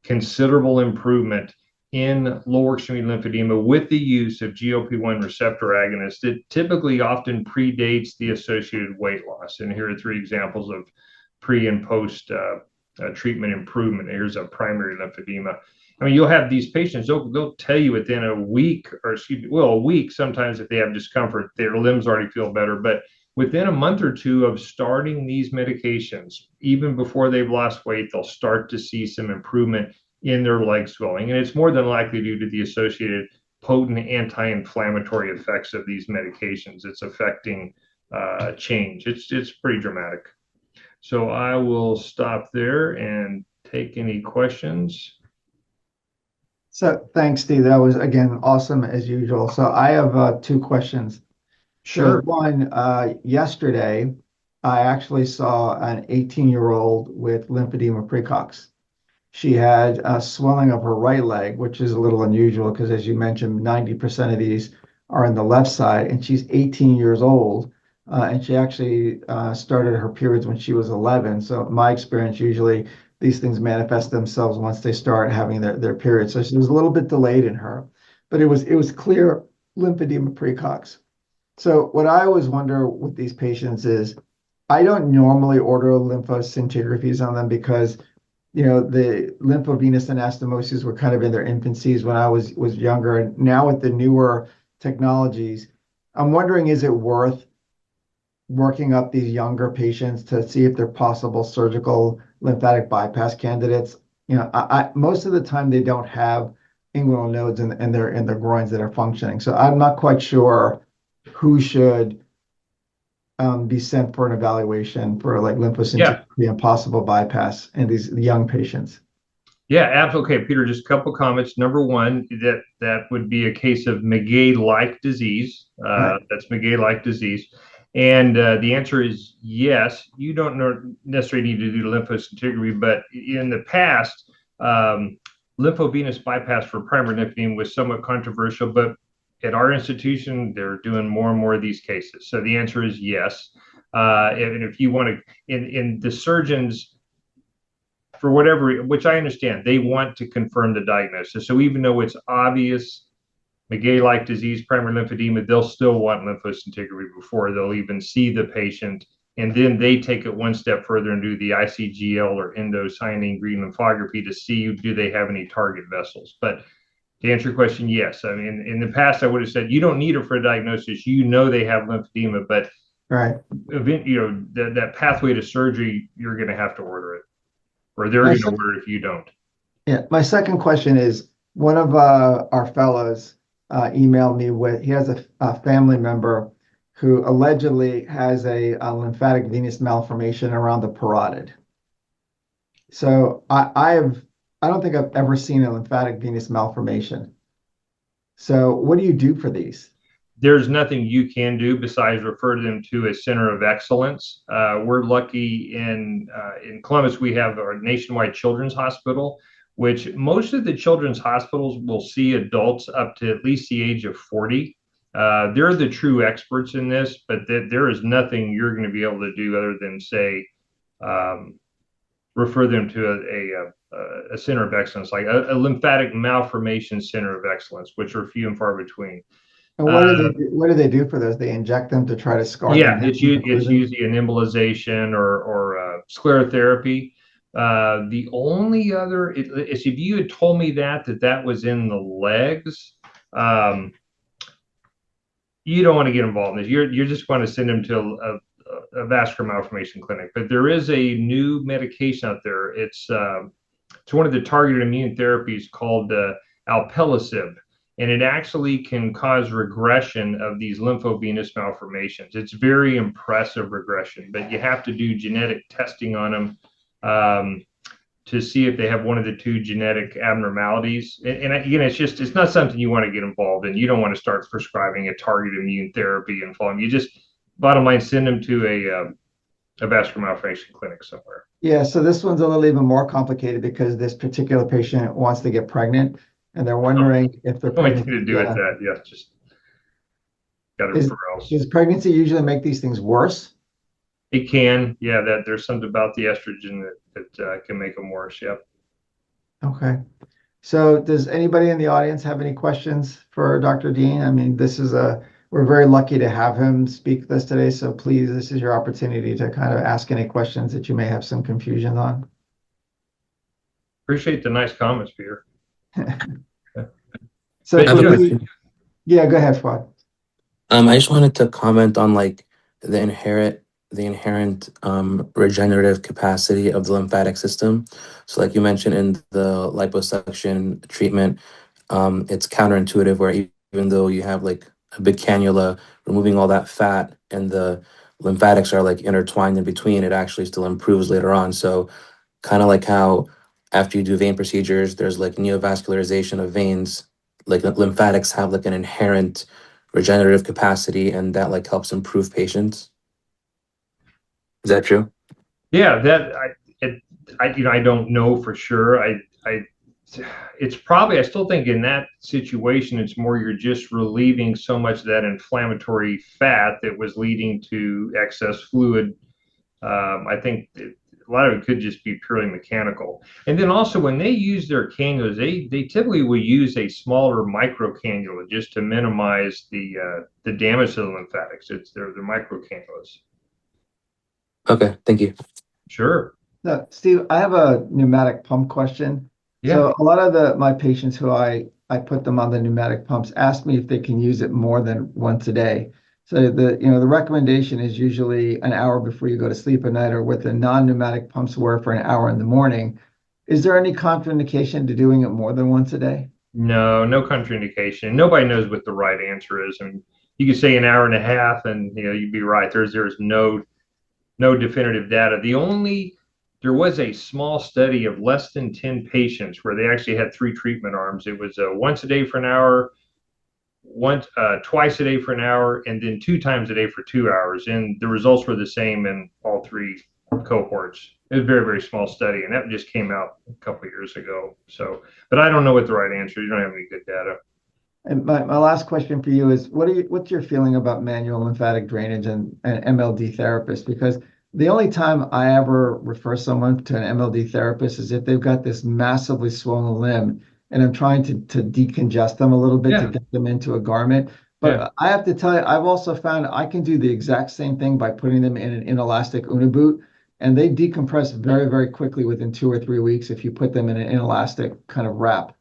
considerable improvement in lower extremity lymphedema with the use of GLP-1 receptor agonists that typically often predates the associated weight loss. And here are 3 examples of pre and post treatment improvement. Here's a primary lymphedema. I mean, you'll have these patients, they'll tell you within a week, or a week sometimes, if they have discomfort, their limbs already feel better. But within a month or 2 of starting these medications, even before they've lost weight, they'll start to see some improvement in their leg swelling. And it's more than likely due to the associated potent anti-inflammatory effects of these medications. It's affecting change. It's pretty dramatic. So I will stop there and take any questions. So thanks, Steve. That was, again, awesome as usual. So I have 2 questions. Sure. So one, yesterday, I actually saw an 18-year-old with lymphedema precox. She had a swelling of her right leg, which is a little unusual because, as you mentioned, 90% of these are in the left side, and she's 18 years old. And she actually started her periods when she was 11. So my experience, usually these things manifest themselves once they start having their periods. So she was a little bit delayed in her, but it was clear lymphedema precox. So what I always wonder with these patients is I don't normally order lymphoscintigraphies on them because, the lymphovenous anastomoses were kind of in their infancies when I was younger. And now with the newer technologies, I'm wondering, is it worth working up these younger patients to see if they're possible surgical lymphatic bypass candidates? Most of the time they don't have inguinal nodes in their groins that are functioning. So I'm not quite sure who should be sent for an evaluation for like lymphoscintigraphy and possible bypass in these young patients. Yeah, absolutely. Okay, Peter, just a couple comments. Number one, that would be a case of Maguey-like disease. Right. That's Maguey-like disease. And the answer is yes. You don't necessarily need to do lymphoscintigraphy, but in the past, lymphovenous bypass for primary lymphedema was somewhat controversial, but at our institution, they're doing more and more of these cases. So the answer is yes. And if you want to, in the surgeons, for whatever, which I understand, they want to confirm the diagnosis. So even though it's obvious Maguey-like disease, primary lymphedema, they'll still want lymphoscintigraphy before they'll even see the patient. And then they take it one step further and do the ICGL or endocyanine green lymphography to see, do they have any target vessels. But to answer your question, yes. I mean, in the past, I would have said you don't need it for a diagnosis. They have lymphedema, but right, that pathway to surgery, you're going to have to order it, or they're going to order it if you don't. Yeah. My second question is, one of our fellows emailed me he has a family member who allegedly has a lymphatic venous malformation around the parotid. So I don't think I've ever seen a lymphatic venous malformation. So what do you do for these? there's nothing you can do besides refer them to a center of excellence. We're lucky in Columbus, we have our nationwide children's hospital, which most of the children's hospitals will see adults up to at least the age of 40. They're the true experts in this, but there is nothing you're going to be able to do other than say, refer them to a center of excellence, like a lymphatic malformation center of excellence, which are few and far between. And what do they do for those? They inject them to try to scar them Yeah, down. it's usually an embolization or sclerotherapy. The only other is if you had told me that was in the legs, you don't want to get involved in this. You're just going to send them to a vascular malformation clinic. But there is a new medication out there. It's one of the targeted immune therapies called alpelisib, and it actually can cause regression of these lymphovenous malformations. It's very impressive regression, but you have to do genetic testing on them to see if they have one of the two genetic abnormalities. And again, it's not something you want to get involved in. You don't want to start prescribing a targeted immune therapy and following. You just, bottom line, send them to a vascular malformation clinic somewhere. Yeah, so this one's a little even more complicated because this particular patient wants to get pregnant, and they're wondering if they're pregnant. Only thing to do with that, yeah, just got a referral. Does pregnancy usually make these things worse? It can, yeah. That there's something about the estrogen that can make them worse. Yep. Okay. So, does anybody in the audience have any questions for Dr. Dean? I mean, we're very lucky to have him speak with us today. So please, this is your opportunity to kind of ask any questions that you may have some confusion on. Appreciate the nice comments, Peter. So, yeah, go ahead, Fuad. I just wanted to comment on like the inherent regenerative capacity of the lymphatic system. So like you mentioned in the liposuction treatment, it's counterintuitive where even though you have like a big cannula removing all that fat and the lymphatics are like intertwined in between, it actually still improves later on. So kind of like how after you do vein procedures, there's like neovascularization of veins, like lymphatics have like an inherent regenerative capacity, and that like helps improve patients. Is that true? Yeah, I don't know for sure. It's probably, I still think in that situation, it's more you're just relieving so much of that inflammatory fat that was leading to excess fluid. I think a lot of it could just be purely mechanical. And then also when they use their cannulas, they typically will use a smaller micro cannula just to minimize the damage to the lymphatics. They're micro cannulas. Okay, thank you. Sure. Now, Steve, I have a pneumatic pump question. Yeah. So a lot of my patients who I put them on the pneumatic pumps ask me if they can use it more than once a day. So the recommendation is usually an hour before you go to sleep at night, or with the non-pneumatic pumps where for an hour in the morning. Is there any contraindication to doing it more than once a day? No contraindication. Nobody knows what the right answer is. And you could say an hour and a half and you'd be right. There's no definitive data. There was a small study of less than 10 patients where they actually had 3 treatment arms. It was once a day for an hour, twice a day for an hour, and then 2 times a day for 2 hours. And the results were the same in all 3 cohorts. It was a very, very small study, and that just came out a couple of years ago. So, but I don't know what the right answer is. You don't have any good data. And my last question for you is, what's your feeling about manual lymphatic drainage and MLD therapists? Because the only time I ever refer someone to an MLD therapist is if they've got this massively swollen limb and I'm trying to decongest them a little bit to get them into a garment. But I have to tell you, I've also found I can do the exact same thing by putting them in an inelastic Uniboot, and they decompress very, very quickly within 2 or 3 weeks if you put them in an inelastic kind of wrap.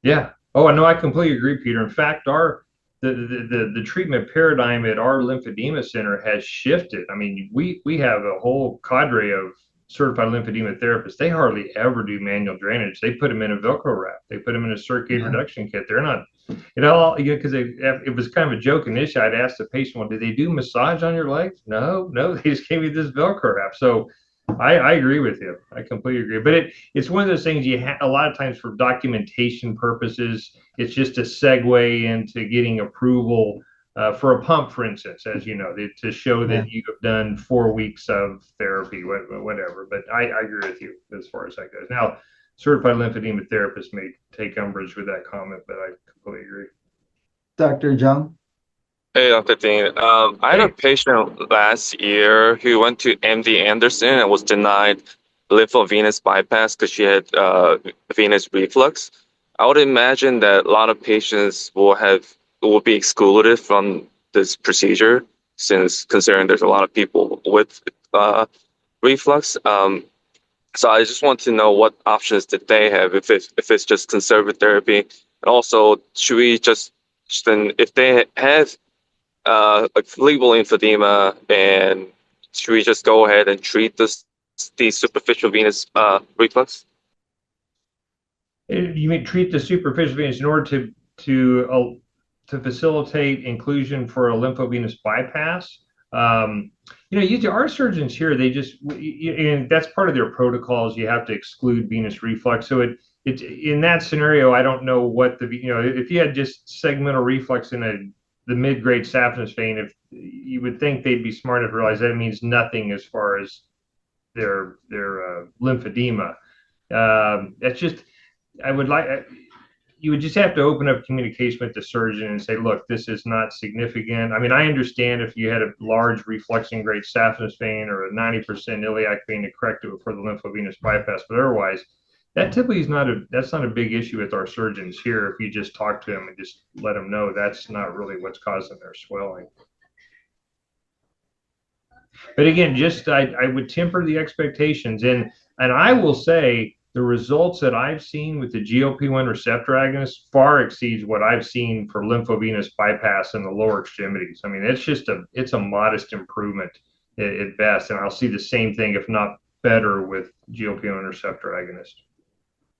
Yeah. Oh, no, I completely agree, Peter. In fact, the treatment paradigm at our lymphedema center has shifted. I mean, we have a whole cadre of certified lymphedema therapists. They hardly ever do manual drainage. They put them in a Velcro wrap. They put them in a Circade reduction kit. They're not, because it was kind of a joke initially. I'd ask the patient, well, did they do massage on your legs? No, they just gave me this Velcro wrap. So I agree with you. I completely agree. But it's one of those things a lot of times for documentation purposes, it's just a segue into getting approval for a pump, for instance, as you know, to show Yeah. that you have done 4 weeks of therapy, whatever. But I agree with you as far as that goes. Now, certified lymphedema therapists may take umbrage with that comment, but I completely agree. Dr. Jung? Hey, Dr. Dean. I had a Hey, patient last year who went to MD Anderson and was denied lymphovenous bypass because she had venous reflux. I would imagine that a lot of patients will be excluded from this procedure since considering there's a lot of people with reflux. So I just want to know what options did they have if it's just conservative therapy, and also should we just then if they have like cerebral lymphedema, and should we just go ahead and treat the superficial venous reflux? you may treat the superficial venous in order to facilitate inclusion for a lymphovenous bypass. Usually our surgeons here, and that's part of their protocols. You have to exclude venous reflux. So it's in that scenario, I don't know what if you had just segmental reflux in the mid-grade saphenous vein, if you would think they'd be smart enough to realize that it means nothing as far as their lymphedema. That's just I would like you would just have to open up communication with the surgeon and say, look, this is not significant. I mean, I understand if you had a large refluxing grade saphenous vein or a 90% iliac vein to correct it for the lymphovenous bypass, but otherwise, that typically that's not a big issue with our surgeons here. If you just talk to them and just let them know that's not really what's causing their swelling. But again, I would temper the expectations, and I will say the results that I've seen with the GLP-1 receptor agonist far exceeds what I've seen for lymphovenous bypass in the lower extremities. I mean, it's a modest improvement at best, and I'll see the same thing, if not better, with GLP-1 receptor agonist.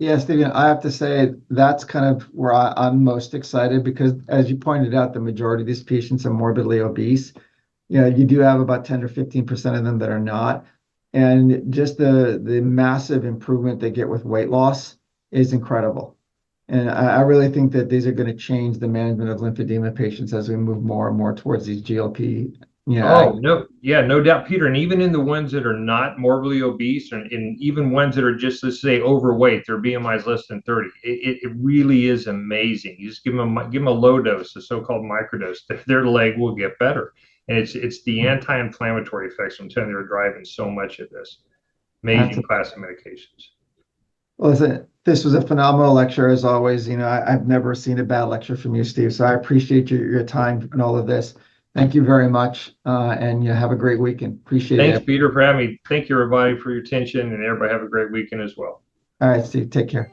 Yeah, Stephen, I have to say that's kind of where I'm most excited because, as you pointed out, the majority of these patients are morbidly obese. You do have about 10 or 15% of them that are not. And just the massive improvement they get with weight loss is incredible. And I really think that these are going to change the management of lymphedema patients as we move more and more towards these GLP. Oh, no, yeah, no doubt, Peter. And even in the ones that are not morbidly obese, and even ones that are just, let's say, overweight, their BMI is less than 30, it really is amazing. You just give them a low dose, a so-called microdose, their leg will get better. And it's the anti-inflammatory effects, I'm telling you, they're driving so much of this. Amazing class of medications. Well, listen, this was a phenomenal lecture as always. I've never seen a bad lecture from you, Steve. So I appreciate your time and all of this. Thank you very much, and have a great weekend. Appreciate it. Thanks, Peter, for having me. Thank you, everybody, for your attention, and everybody have a great weekend as well. All right, Steve, take care.